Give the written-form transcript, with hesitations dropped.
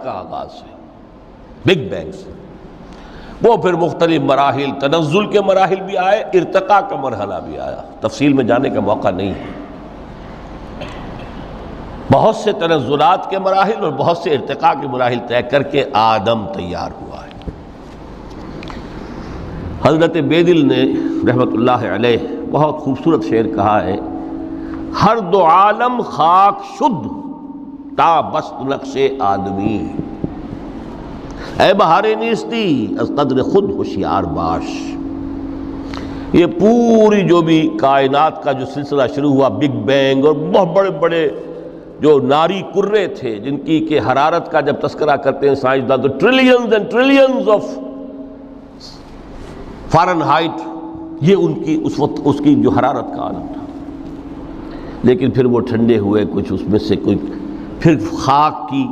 کا آغاز ہے، بگ بینگ سے۔ وہ پھر مختلف مراحل، تنزل کے مراحل بھی آئے، ارتقاء کا مرحلہ بھی آیا، تفصیل میں جانے کا موقع نہیں ہے۔ بہت سے تنزلات کے مراحل اور بہت سے ارتقاء کے مراحل طے کر کے آدم تیار ہوا ہے۔ حضرت بیدل نے رحمت اللہ علیہ بہت خوبصورت شعر کہا ہے، ہر دو عالم خاک شد تا بست نقش آدمی، اے بہار نیستی از قدر خود ہوشیار باش۔ یہ پوری جو بھی کائنات کا جو سلسلہ شروع ہوا، بگ بینگ، اور بہت بڑے بڑے جو ناری کرے تھے جن کی کہ حرارت کا جب تذکرہ کرتے ہیں سائنسداں تو trillions and trillions of foreign height, یہ ان کی اس وقت اس کی جو حرارت کا عالم تھا۔ لیکن پھر وہ ٹھنڈے ہوئے، کچھ اس میں سے کوئی پھر خاک کی